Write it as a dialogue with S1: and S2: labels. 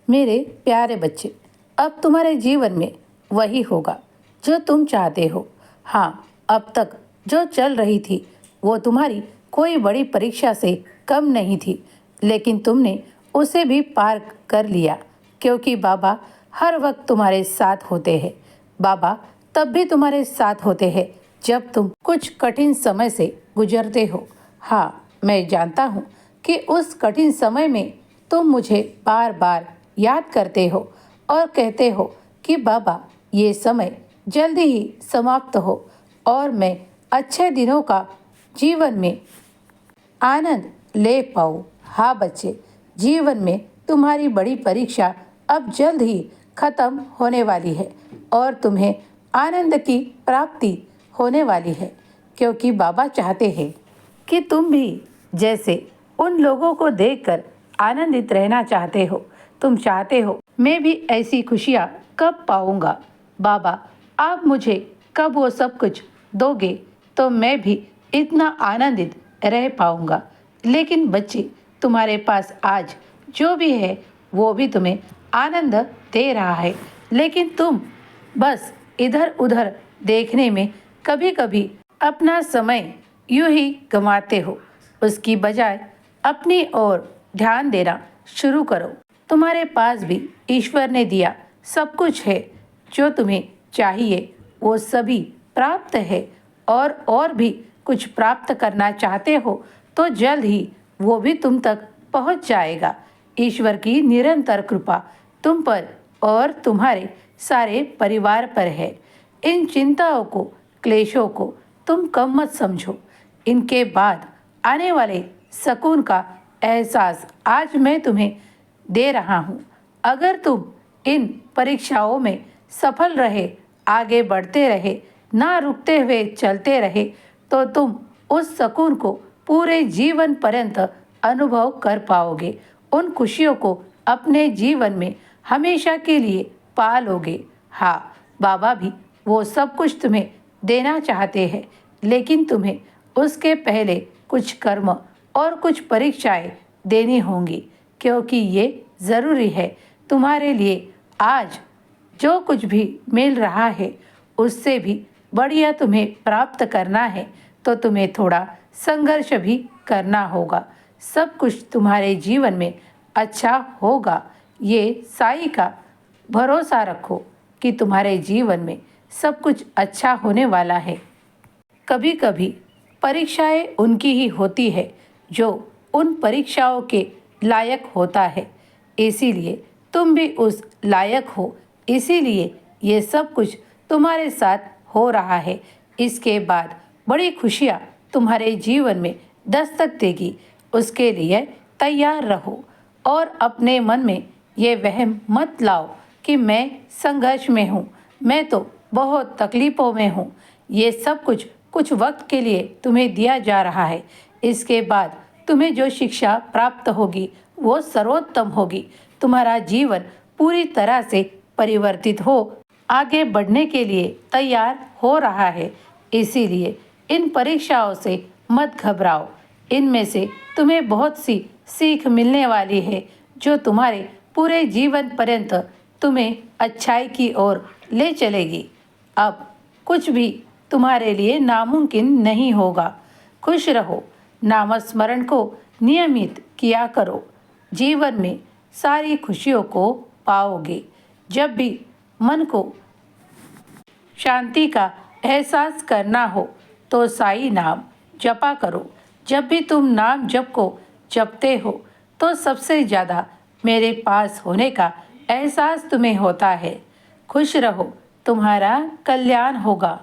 S1: मेरे प्यारे बच्चे, अब तुम्हारे जीवन में वही होगा जो तुम चाहते हो। हाँ, अब तक जो चल रही थी वो तुम्हारी कोई बड़ी परीक्षा से कम नहीं थी, लेकिन तुमने उसे भी पार कर लिया, क्योंकि बाबा हर वक्त तुम्हारे साथ होते हैं। बाबा तब भी तुम्हारे साथ होते हैं जब तुम कुछ कठिन समय से गुजरते हो। हाँ, मैं जानता हूँ कि उस कठिन समय में तुम मुझे बार बार याद करते हो और कहते हो कि बाबा ये समय जल्दी ही समाप्त हो और मैं अच्छे दिनों का जीवन में आनंद ले पाऊँ। हाँ बच्चे, जीवन में तुम्हारी बड़ी परीक्षा अब जल्द ही खत्म होने वाली है और तुम्हें आनंद की प्राप्ति होने वाली है, क्योंकि बाबा चाहते हैं कि तुम भी जैसे उन लोगों को देखकर आनंदित रहना चाहते हो। तुम चाहते हो मैं भी ऐसी खुशियाँ कब पाऊँगा, बाबा आप मुझे कब वो सब कुछ दोगे तो मैं भी इतना आनंदित रह पाऊँगा। लेकिन बच्चे, तुम्हारे पास आज जो भी है वो भी तुम्हें आनंद दे रहा है, लेकिन तुम बस इधर उधर देखने में कभी कभी अपना समय यूं ही गंवाते हो। उसकी बजाय अपनी ओर ध्यान देना शुरू करो। तुम्हारे पास भी ईश्वर ने दिया सब कुछ है, जो तुम्हें चाहिए वो सभी प्राप्त है, और भी कुछ प्राप्त करना चाहते हो तो जल्द ही वो भी तुम तक पहुंच जाएगा। ईश्वर की निरंतर कृपा तुम पर और तुम्हारे सारे परिवार पर है। इन चिंताओं को, क्लेशों को तुम कम मत समझो। इनके बाद आने वाले सुकून का एहसास आज मैं तुम्हें दे रहा हूँ। अगर तुम इन परीक्षाओं में सफल रहे, आगे बढ़ते रहे, ना रुकते हुए चलते रहे, तो तुम उस सुकून को पूरे जीवन पर्यंत अनुभव कर पाओगे। उन खुशियों को अपने जीवन में हमेशा के लिए पा लोगे। हाँ, बाबा भी वो सब कुछ तुम्हें देना चाहते हैं, लेकिन तुम्हें उसके पहले कुछ कर्म और कुछ परीक्षाएं देनी होंगी, क्योंकि ये ज़रूरी है। तुम्हारे लिए आज जो कुछ भी मिल रहा है उससे भी बढ़िया तुम्हें प्राप्त करना है तो तुम्हें थोड़ा संघर्ष भी करना होगा। सब कुछ तुम्हारे जीवन में अच्छा होगा। ये साईं का भरोसा रखो कि तुम्हारे जीवन में सब कुछ अच्छा होने वाला है। कभी कभी परीक्षाएं उनकी ही होती है जो उन परीक्षाओं के लायक होता है, इसीलिए तुम भी उस लायक हो, इसीलिए ये सब कुछ तुम्हारे साथ हो रहा है। इसके बाद बड़ी खुशियाँ तुम्हारे जीवन में दस्तक देगी, उसके लिए तैयार रहो और अपने मन में ये वहम मत लाओ कि मैं संघर्ष में हूँ, मैं तो बहुत तकलीफ़ों में हूँ। ये सब कुछ कुछ वक्त के लिए तुम्हें दिया जा रहा है। इसके बाद तुम्हें जो शिक्षा प्राप्त होगी वो सर्वोत्तम होगी। तुम्हारा जीवन पूरी तरह से परिवर्तित हो, आगे बढ़ने के लिए तैयार हो रहा है। इसीलिए इन परीक्षाओं से मत घबराओ। इनमें से तुम्हें बहुत सी सीख मिलने वाली है जो तुम्हारे पूरे जीवन पर्यंत तुम्हें अच्छाई की ओर ले चलेगी। अब कुछ भी तुम्हारे लिए नामुमकिन नहीं होगा। खुश रहो, नामस्मरण को नियमित किया करो। जीवन में सारी खुशियों को पाओगे। जब भी मन को शांति का एहसास करना हो तो साईं नाम जपा करो। जब भी तुम नाम जप को जपते हो तो सबसे ज़्यादा मेरे पास होने का एहसास तुम्हें होता है। खुश रहो, तुम्हारा कल्याण होगा।